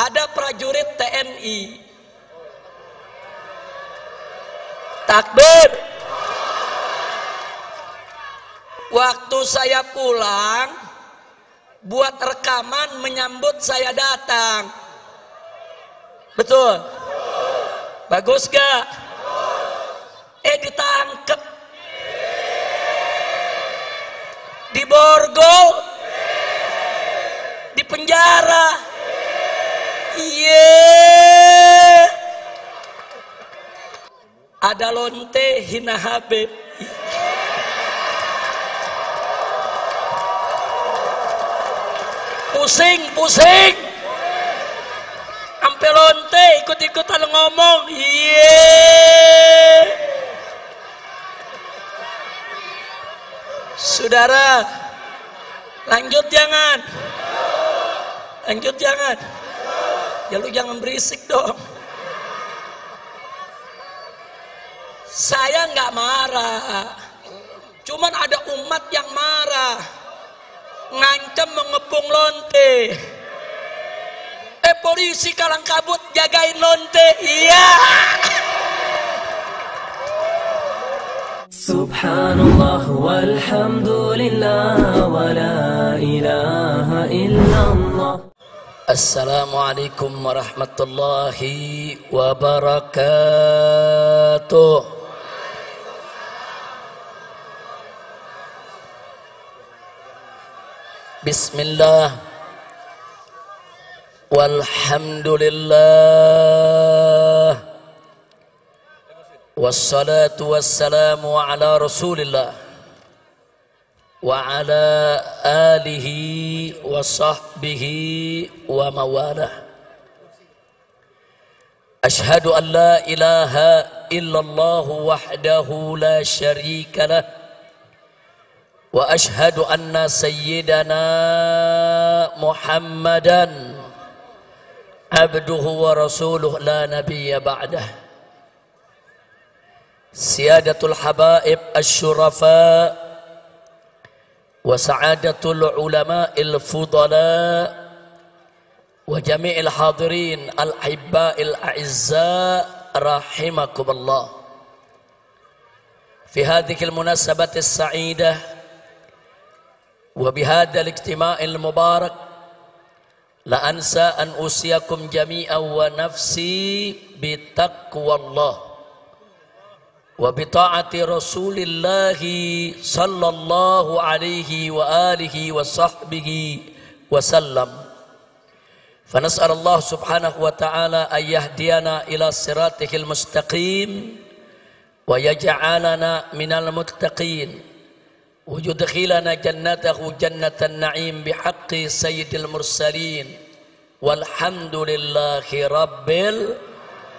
ada prajurit TNI. Takbir. Waktu saya pulang, buat rekaman menyambut saya datang. Betul? Bagus gak? Ditangkep. Diborgol. Di penjara. Iya. Ada lonte hina Habib. Pusing. Ampe lonte ikut-ikutan ngomong. Iya. Saudara, lanjut jangan. Ya lu jangan berisik dong. Saya nggak marah, cuman ada umat yang marah, ngancam mengepung lonte. Polisi kalang kabut jagain lonte. Iya. Subhanallah walhamdulillah wa la ilaha illallah. Assalamualaikum warahmatullahi wabarakatuh. Bismillah walhamdulillah wassalatu wassalamu ala rasulillah wa ala alihi wa sahbihi wa mawalah. Ashhadu an la ilaha illallah wahdahu la syarika lah wa ashhadu anna sayyidana Muhammadan abduhu wa rasuluh la nabiyya ba'dah. Siyadatul habaib asy-syurafa wa sa'adatul ulama'il fudala wa jami'il hadirin al-hibba'il a'izza rahimakumullah. Fi hadhihi al-munasabati as-sa'idah wa bihadha al-ijtima' al-mubarak la ansa an usiyakum jami'an wa nafsi bitaqwallah wa bita'ati rasulillahi sallallahu alaihi wa alihi wa sahbihi wa sallam. Fanas'al Allah subhanahu wa ta'ala an yahdiyana ila siratihil mustaqim wa yaj'alana minal muttaqin wa yudkhilana jannatahu jannatan na'im bihaqqi sayyidil mursalin walhamdulillahi rabbil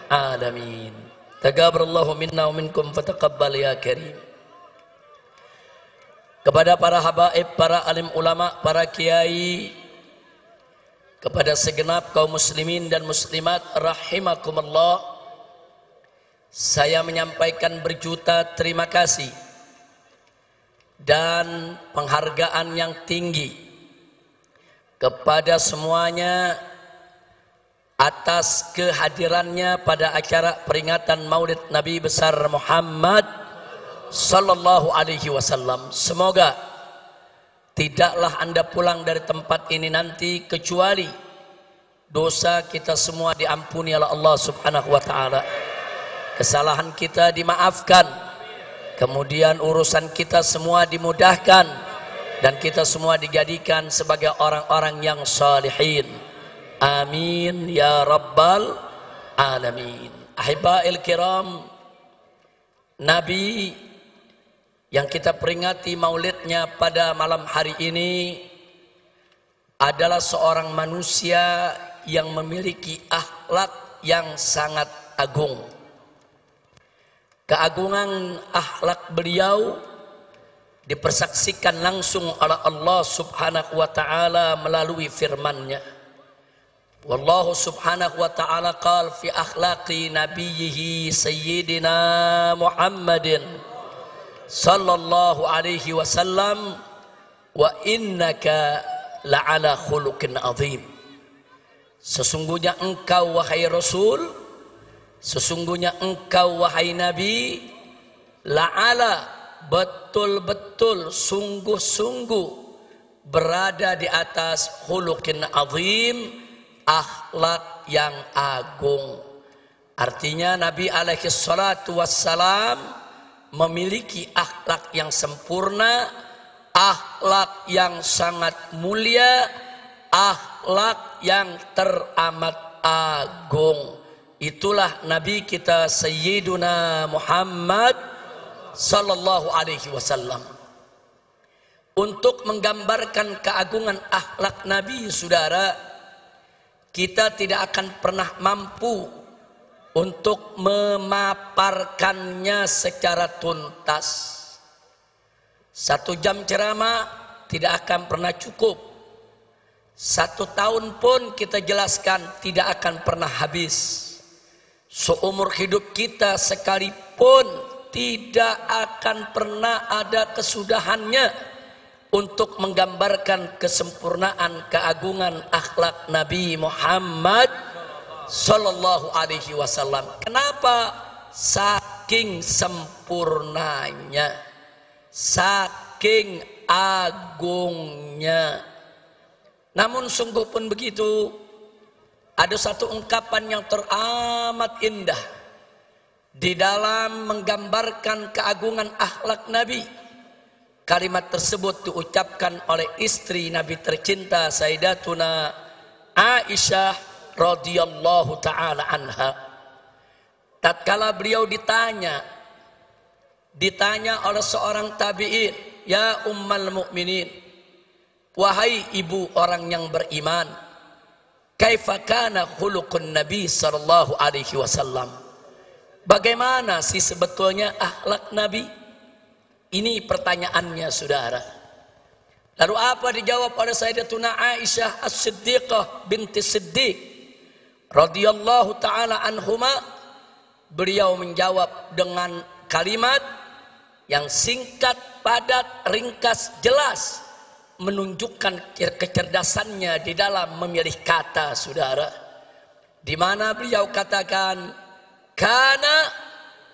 alamin. Taqabbalallahu minna wa minkum fataqabbal ya karim. Kepada para habaib, para alim ulama, para kiai, kepada segenap kaum muslimin dan muslimat rahimakumullah, saya menyampaikan berjuta terima kasih dan penghargaan yang tinggi kepada semuanya atas kehadirannya pada acara peringatan Maulid Nabi besar Muhammad sallallahu alaihi wasallam. Semoga tidaklah Anda pulang dari tempat ini nanti kecuali dosa kita semua diampuni oleh Allah subhanahu wa ta'ala, kesalahan kita dimaafkan, kemudian urusan kita semua dimudahkan, dan kita semua dijadikan sebagai orang-orang yang salihin. Amin ya rabbal alamin. Ahibba'il kiram, Nabi yang kita peringati maulidnya pada malam hari ini adalah seorang manusia yang memiliki akhlak yang sangat agung. Keagungan akhlak beliau dipersaksikan langsung oleh Allah subhanahu wa ta'ala melalui firman-Nya. Wallahu subhanahu wa ta'ala qal fi akhlaqi nabiyhi sayyidina Muhammadin sallallahu alaihi wasallam wa innaka la'ala khuluqin azim. Sesungguhnya engkau wahai Rasul, sesungguhnya engkau wahai Nabi, la'ala, betul-betul sungguh-sungguh berada di atas khuluqin azim, akhlak yang agung. Artinya Nabi alaihi salatu wassalam memiliki akhlak yang sempurna, akhlak yang sangat mulia, akhlak yang teramat agung. Itulah Nabi kita Sayyiduna Muhammad sallallahu alaihi wasallam. Untuk menggambarkan keagungan akhlak Nabi, saudara, kita tidak akan pernah mampu untuk memaparkannya secara tuntas. 1 jam ceramah tidak akan pernah cukup. 1 tahun pun kita jelaskan tidak akan pernah habis. Seumur hidup kita sekalipun tidak akan pernah ada kesudahannya untuk menggambarkan kesempurnaan keagungan akhlak Nabi Muhammad sallallahu alaihi wasallam. Kenapa? Saking sempurnanya, saking agungnya. Namun sungguh pun begitu, ada satu ungkapan yang teramat indah di dalam menggambarkan keagungan akhlak Nabi. Kalimat tersebut diucapkan oleh istri Nabi tercinta Sayyidatuna Aisyah radhiyallahu taala anha. Tatkala beliau ditanya oleh seorang tabi'in, "Ya Ummul Mukminin, wahai ibu orang yang beriman, kaifa kana khuluqun Nabi sallallahu alaihi wasallam?" Bagaimana sih sebetulnya akhlak Nabi? Ini pertanyaannya, saudara. Lalu apa dijawab oleh Sayyidatuna Aisyah As-Siddiqah binti Siddiq radhiyallahu taala anhuma? Beliau menjawab dengan kalimat yang singkat, padat, ringkas, jelas, menunjukkan kecerdasannya di dalam memilih kata, saudara. Di mana beliau katakan, kana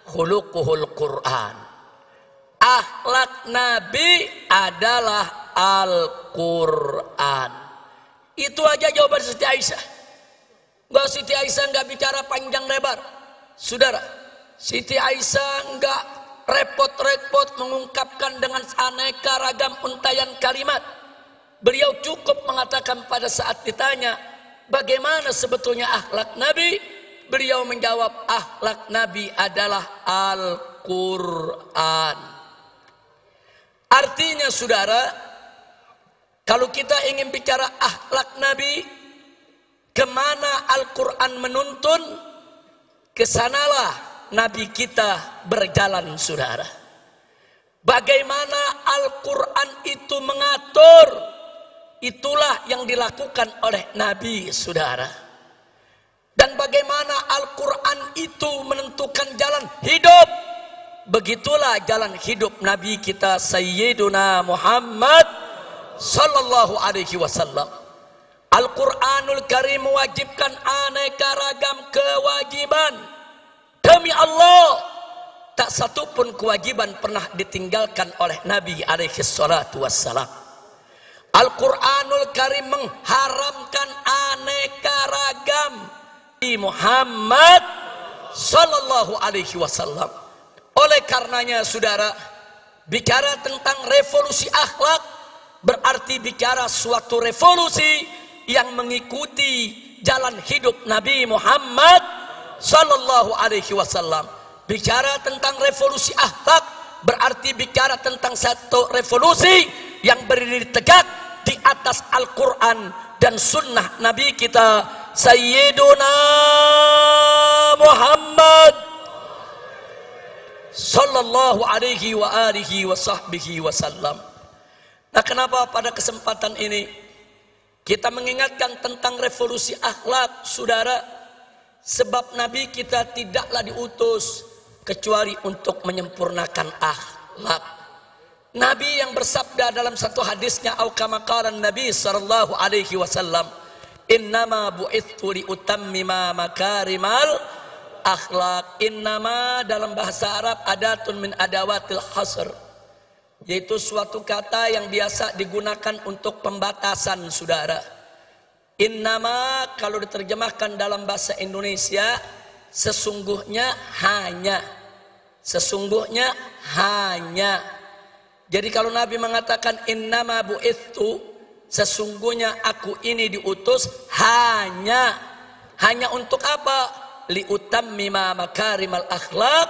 khuluquhul Quran. Akhlak Nabi adalah Al-Quran. Itu aja jawaban Siti Aisyah. Siti Aisyah nggak bicara panjang lebar, saudara. Siti Aisyah nggak repot-repot mengungkapkan dengan aneka ragam untayan kalimat. Beliau cukup mengatakan pada saat ditanya, bagaimana sebetulnya akhlak Nabi? Beliau menjawab, akhlak Nabi adalah Al-Quran. Artinya, saudara, kalau kita ingin bicara akhlak Nabi, kemana Al-Quran menuntun, kesanalah Nabi kita berjalan, saudara. Bagaimana Al-Quran itu mengatur, itulah yang dilakukan oleh Nabi, saudara. Dan bagaimana Al-Quran itu menentukan jalan hidup, begitulah jalan hidup Nabi kita Sayyiduna Muhammad sallallahu alaihi wasallam. Al-Quranul Karim mewajibkan aneka ragam kewajiban. Demi Allah, tak satu pun kewajiban pernah ditinggalkan oleh Nabi alaihi salatu wassalam. Al-Quranul Karim mengharamkan aneka ragam di Muhammad sallallahu alaihi wasallam. Oleh karenanya, saudara, bicara tentang revolusi akhlak berarti bicara suatu revolusi yang mengikuti jalan hidup Nabi Muhammad sallallahu alaihi wasallam. Bicara tentang revolusi akhlak berarti bicara tentang satu revolusi yang berdiri tegak di atas Al-Quran dan sunnah Nabi kita Sayyiduna Muhammad sallallahu alaihi wa alihi wa sahbihi wasallam. Nah, kenapa pada kesempatan ini kita mengingatkan tentang revolusi akhlak, saudara? Sebab Nabi kita tidaklah diutus kecuali untuk menyempurnakan akhlak. Nabi yang bersabda dalam satu hadisnya, au kama qala Nabi sallallahu alaihi wasallam, Innama bu'ithu liutammima makarimal akhlak. Innama dalam bahasa Arab adatun min adawatil hasr, yaitu suatu kata yang biasa digunakan untuk pembatasan, saudara. Innama kalau diterjemahkan dalam bahasa Indonesia, sesungguhnya hanya. Sesungguhnya hanya. Jadi kalau Nabi mengatakan innama bu'ithu, sesungguhnya aku ini diutus hanya. Hanya untuk apa? Liutammima makarimal akhlak,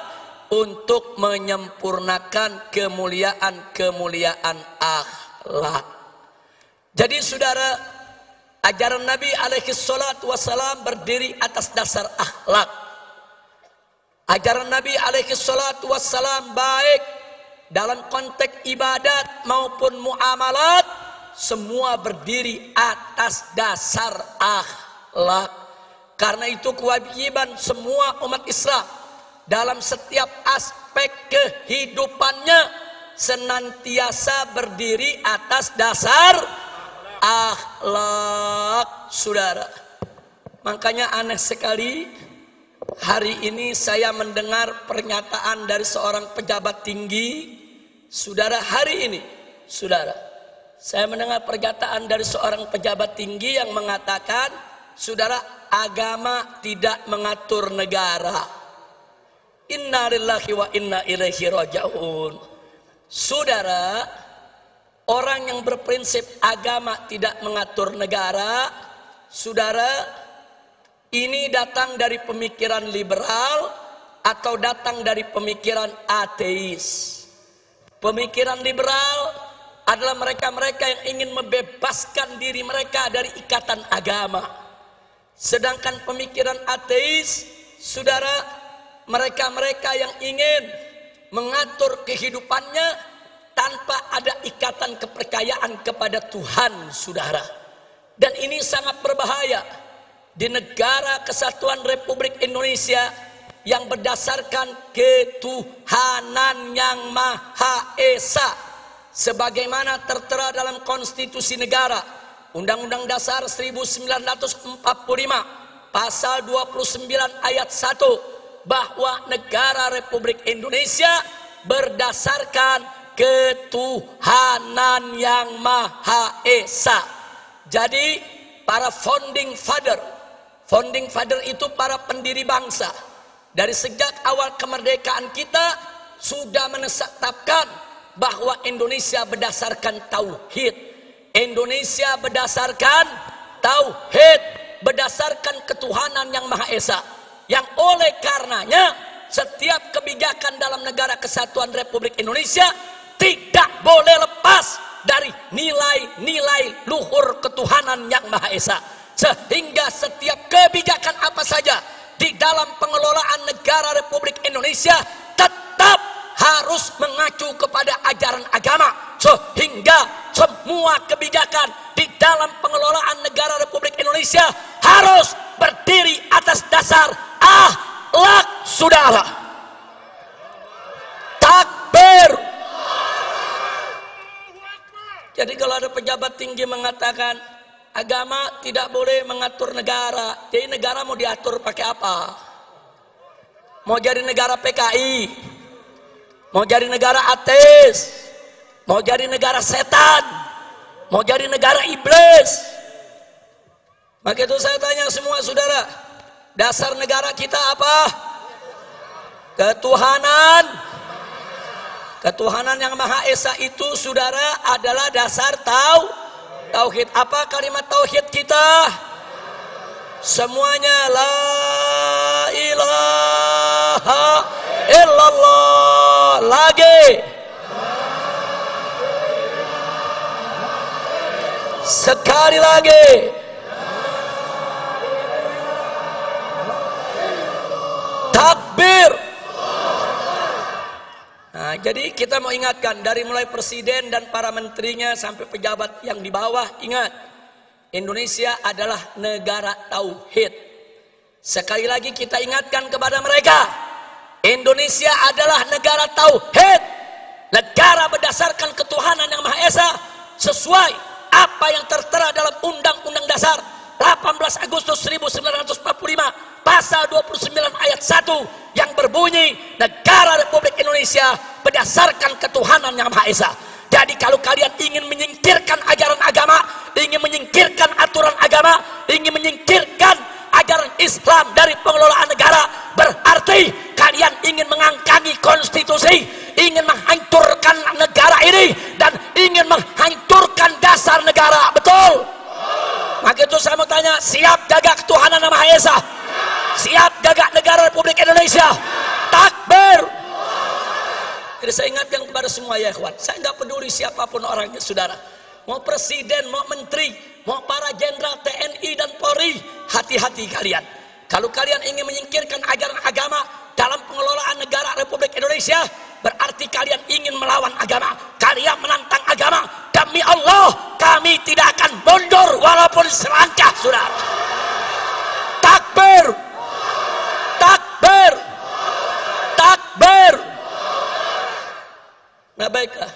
untuk menyempurnakan kemuliaan-kemuliaan akhlak. Jadi saudara, ajaran Nabi alaihi salatu wassalam berdiri atas dasar akhlak. Ajaran Nabi alaihi salatu wassalam baik dalam konteks ibadat maupun muamalat, semua berdiri atas dasar akhlak. Karena itu kewajiban semua umat Islam dalam setiap aspek kehidupannya senantiasa berdiri atas dasar akhlak, saudara. Makanya aneh sekali, hari ini saya mendengar pernyataan dari seorang pejabat tinggi, saudara. Hari ini, saudara, saya mendengar pernyataan dari seorang pejabat tinggi yang mengatakan, saudara, agama tidak mengatur negara. Inna lillahi wa inna ilaihi raji'un. Saudara, orang yang berprinsip agama tidak mengatur negara, saudara, ini datang dari pemikiran liberal atau datang dari pemikiran ateis. Pemikiran liberal adalah mereka-mereka yang ingin membebaskan diri mereka dari ikatan agama. Sedangkan pemikiran ateis, saudara, mereka-mereka yang ingin mengatur kehidupannya tanpa ada ikatan kepercayaan kepada Tuhan, saudara. Dan ini sangat berbahaya di negara kesatuan Republik Indonesia yang berdasarkan ketuhanan yang Maha Esa, sebagaimana tertera dalam konstitusi negara, Undang-Undang Dasar 1945 pasal 29 ayat 1, bahwa negara Republik Indonesia berdasarkan ketuhanan yang Maha Esa. Jadi para founding father itu para pendiri bangsa, dari sejak awal kemerdekaan kita sudah menetapkan bahwa Indonesia berdasarkan tauhid. Indonesia berdasarkan tauhid, berdasarkan ketuhanan yang Maha Esa, yang oleh karenanya setiap kebijakan dalam negara kesatuan Republik Indonesia tidak boleh lepas dari nilai-nilai luhur ketuhanan yang Maha Esa. Sehingga setiap kebijakan apa saja di dalam pengelolaan negara Republik Indonesia tetap harus mengacu kepada ajaran agama, sehingga semua kebijakan di dalam pengelolaan negara Republik Indonesia harus berdiri atas dasar akhlak, saudara. Takbir. Jadi kalau ada pejabat tinggi mengatakan agama tidak boleh mengatur negara, jadi negara mau diatur pakai apa? Mau jadi negara PKI, mau jadi negara ateis, mau jadi negara setan, mau jadi negara iblis. Maka itu saya tanya semua saudara, dasar negara kita apa? Ketuhanan. Ketuhanan yang Maha Esa itu, saudara, adalah dasar tauhid. Apa kalimat tauhid kita? Semuanya la ilaha illallah. Lagi. Sekali lagi. Takbir. Nah, jadi kita mau ingatkan dari mulai presiden dan para menterinya sampai pejabat yang di bawah, ingat, Indonesia adalah negara tauhid. Sekali lagi kita ingatkan kepada mereka, Indonesia adalah negara tauhid, negara berdasarkan ketuhanan yang Maha Esa, sesuai apa yang tertera dalam Undang-Undang Dasar 18 Agustus 1945 pasal 29 ayat 1 yang berbunyi negara Republik Indonesia berdasarkan ketuhanan yang Maha Esa. Jadi kalau kalian ingin menyingkirkan ajaran agama, ingin menyingkirkan aturan agama, ingin menyingkirkan ajaran Islam dari pengelolaan negara, berarti kalian ingin mengangkangi konstitusi, ingin menghancurkan negara ini, dan ingin menghancurkan dasar negara. Betul? Maka itu saya mau tanya, siap jaga ketuhanan yang Maha Esa? Siap jaga negara Republik Indonesia? Takbir! Jadi saya ingatkan kepada semua ya ikhwan, saya nggak peduli siapapun orangnya saudara, mau presiden, mau menteri, mau para jenderal TNI dan Polri, hati-hati kalian. Kalau kalian ingin menyingkirkan ajaran agama dalam pengelolaan negara Republik Indonesia, berarti kalian ingin melawan agama, kalian menantang agama. Demi Allah, kami tidak akan mundur walaupun selangkah, saudara. Takbir! Takbir! Takbir! Nah baiklah,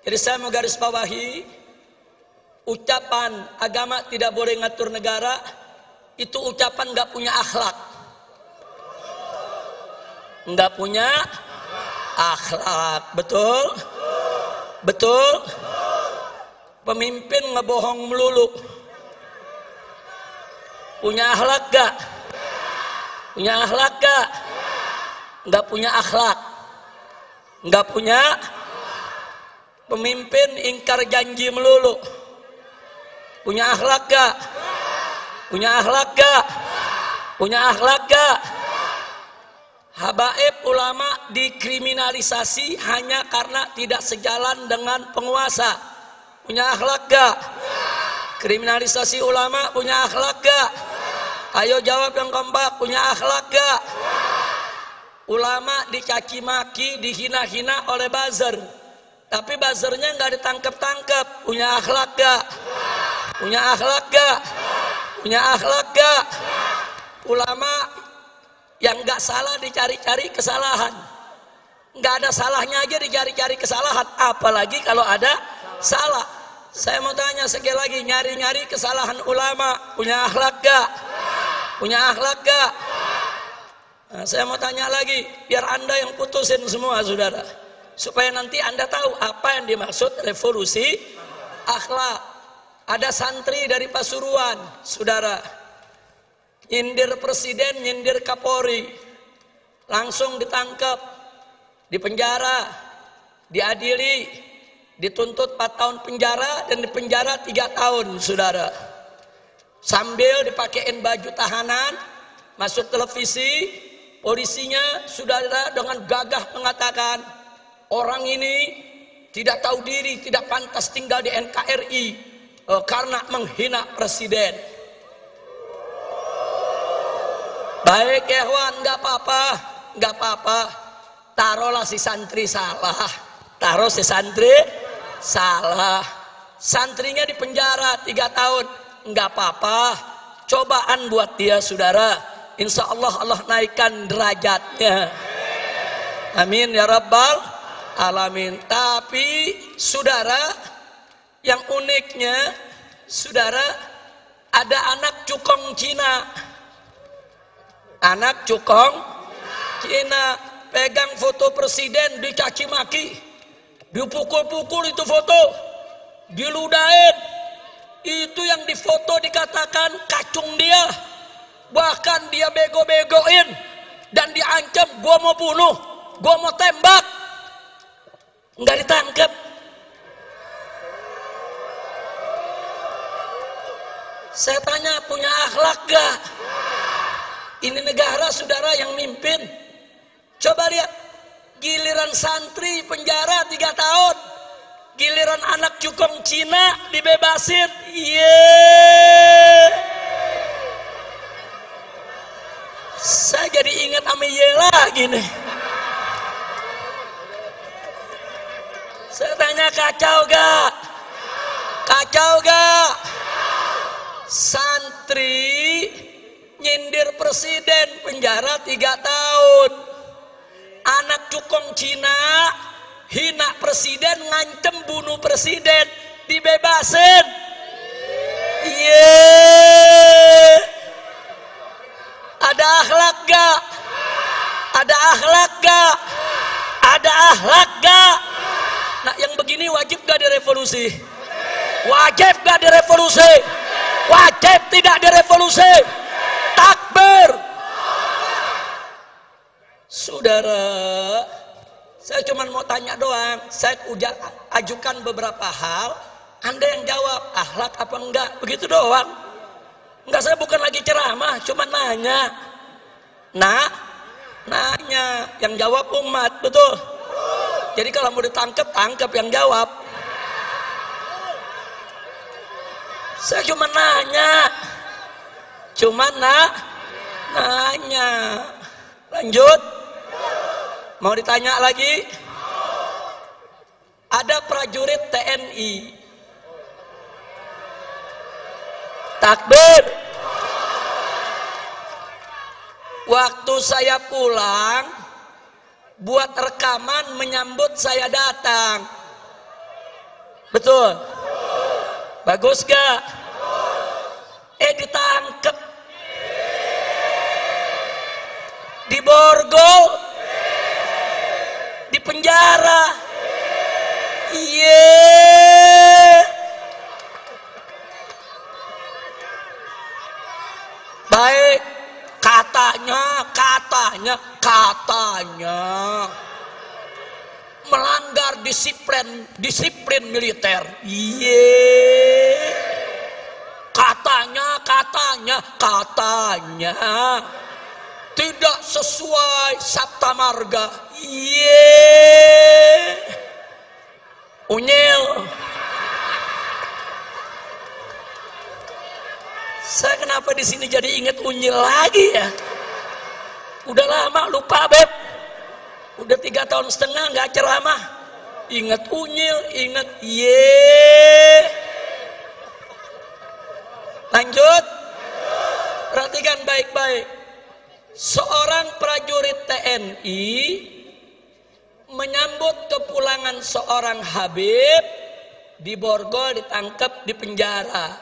jadi saya mau garis bawahi, ucapan agama tidak boleh ngatur negara, itu ucapan nggak punya akhlak, nggak punya akhlak. Betul? Betul? Pemimpin ngebohong melulu, punya akhlak gak? Punya akhlak gak? Nggak punya akhlak, nggak punya. Pemimpin ingkar janji melulu, punya akhlak gak? Punya akhlak gak? Punya akhlak gak? Habaib ulama dikriminalisasi hanya karena tidak sejalan dengan penguasa. Punya akhlak gak? Kriminalisasi ulama punya akhlak gak? Ayo jawab yang kompak, punya akhlak gak? Ulama dicaci maki, dihina-hina oleh buzzer, tapi buzzernya nggak ditangkap-tangkap. Punya akhlak gak? Punya akhlak gak? Punya akhlak gak? Ulama yang nggak salah dicari-cari kesalahan, nggak ada salahnya aja dicari-cari kesalahan, apalagi kalau ada salah. Saya mau tanya sekali lagi, nyari-nyari kesalahan ulama punya akhlak gak? Punya akhlak gak? Nah, saya mau tanya lagi, biar anda yang putusin semua saudara, supaya nanti anda tahu apa yang dimaksud revolusi akhlak. Ada santri dari Pasuruan saudara, nyindir presiden, nyindir Kapolri, langsung ditangkap, dipenjara, diadili, dituntut 4 tahun penjara dan dipenjara 3 tahun saudara. Sambil dipakein baju tahanan, masuk televisi, polisinya saudara dengan gagah mengatakan, orang ini tidak tahu diri, tidak pantas tinggal di NKRI karena menghina presiden. Baik ya kawan, nggak apa-apa, nggak apa-apa. Taruhlah si santri salah, taruh si santri salah, santrinya di penjara 3 tahun, nggak apa-apa. Cobaan buat dia saudara, insya Allah Allah naikkan derajatnya. Amin ya rabbal alamin. Tapi saudara, yang uniknya saudara, ada anak cukong Cina. Anak cukong Cina pegang foto presiden, dicaci maki, dipukul-pukul itu foto, diludahin. Itu yang difoto dikatakan kacung dia, bahkan dia bego-begoin dan diancam, gua mau bunuh, gua mau tembak, nggak ditangkap. Saya tanya, punya akhlak gak? Ini negara saudara yang mimpin. Coba lihat, giliran santri penjara 3 tahun, giliran anak cukong Cina dibebasin. Yeay. Saya jadi ingat Amiye lagi nih. Saya tanya, kacau gak? Kacau gak? Santri nyindir presiden penjara 3 tahun, anak cukong Cina hina presiden, ngancem bunuh presiden, dibebasin. Iya. Ada akhlak gak? Ada akhlak gak? Ada akhlak gak? Nah yang begini wajib gak direvolusi? Wajib gak direvolusi? Wajib tidak direvolusi? Takbir. Saudara, saya cuma mau tanya doang. Saya udah ajukan beberapa hal, Anda yang jawab akhlak apa enggak, begitu doang. Enggak, saya bukan lagi ceramah, cuma nanya. Nah, nanya, yang jawab umat, betul. Jadi kalau mau ditangkap, tangkap yang jawab. Saya cuma nanya. Cuma nanya. Lanjut. Mau ditanya lagi? Ada prajurit TNI. Takbir. Waktu saya pulang, buat rekaman menyambut saya datang. Betul? Bagus gak? Ditangkep. Diborgol. Di penjara. Iya. Baik, katanya melanggar disiplin militer. Iya. Katanya tidak sesuai Sabta Marga. Iya. Unyil. Saya kenapa di sini jadi inget unyil lagi ya? Udah lama lupa, Beb. Udah 3 tahun setengah nggak ceramah. Ingat unyil, ingat Lanjut. Perhatikan baik-baik. Seorang prajurit TNI menyambut kepulangan seorang Habib, diborgol, ditangkap, dipenjara.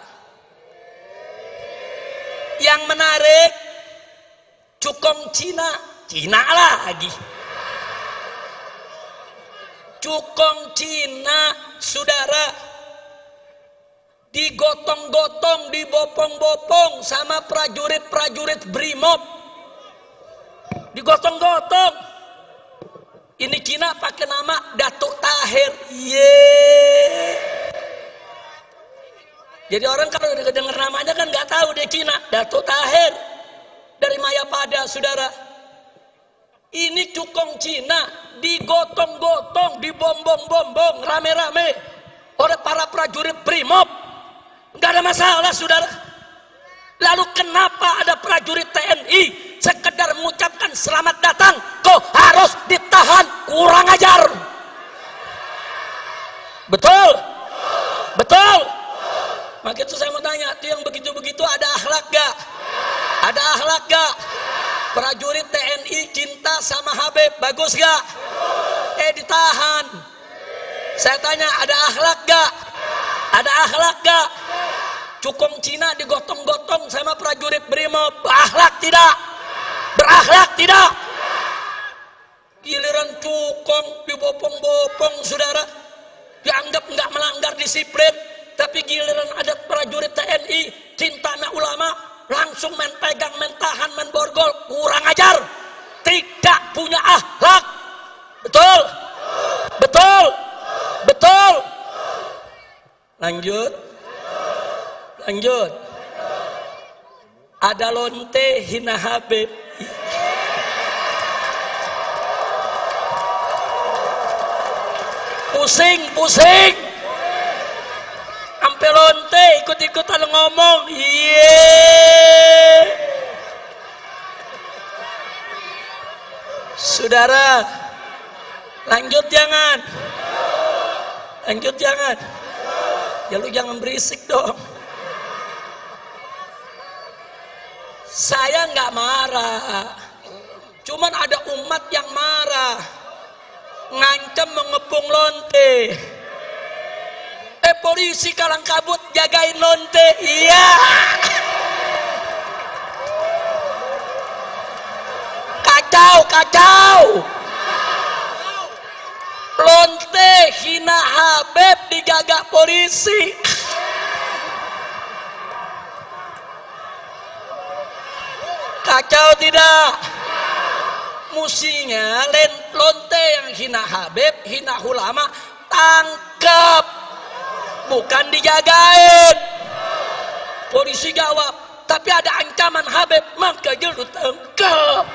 Yang menarik, cukong Cina lagi. Cukong Cina, saudara, digotong-gotong, dibopong-bopong sama prajurit-prajurit Brimob. Digotong-gotong. Ini Cina pakai nama Datuk Tahir. Jadi orang kalau dengar namanya kan nggak tahu dia Cina. Datuk Tahir dari Mayapada, saudara. Ini cukong Cina digotong-gotong, dibombong-bombong rame-rame oleh para prajurit Brimob. Nggak ada masalah, saudara. Lalu kenapa ada prajurit TNI sekedar mengucapkan selamat datang kok harus ditahan? Kurang ajar. Betul? Betul? Maka itu saya mau tanya, itu yang begitu-begitu ada akhlak gak? Ada akhlak gak? Prajurit TNI cinta sama Habib, bagus gak? Ditahan. Saya tanya, ada akhlak gak? Ada akhlak gak? Cukong Cina digotong-gotong sama prajurit Brimob, berakhlak tidak? Berakhlak tidak? Giliran cukong dibopong-bopong, saudara, dianggap nggak melanggar disiplin. Tapi giliran ada prajurit TNI cinta sama ulama, langsung main pegang, main tahan, main borgol. Kurang ajar, tidak punya akhlak. Betul? Betul? Betul? Lanjut. Lanjut. Ada lonte hina Habib. Pusing. Sampai lonte ikut-ikutan ngomong. Saudara, lanjut jangan. Lanjut jangan. Ya lu jangan berisik dong. Saya nggak marah, cuman ada umat yang marah, ngancam mengepung lonte. Polisi kalang kabut jagain lonte. Iya. Kacau. Lonte hina Habib dijaga polisi. Kacau tidak? Musinya lonte yang hina Habib, hina ulama tangkap, bukan dijagain. Polisi jawab, tapi ada ancaman Habib, maka jelu tangkap.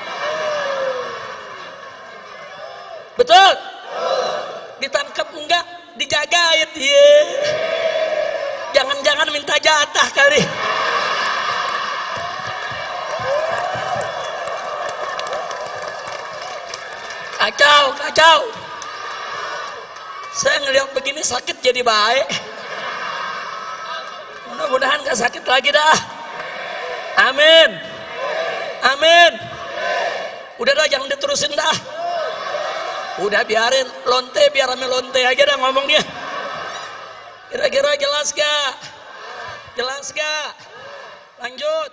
Betul? Ditangkap enggak? Dijagain. Yeah. Jangan-jangan minta jatah kali. Kacau. Saya ngelihat begini sakit jadi baik. Mudah-mudahan gak sakit lagi dah. Amin. Udah dah, jangan diterusin dah. Udah biarin lonte, biar rame lonte aja dah ngomongnya. Kira-kira jelas gak? Lanjut.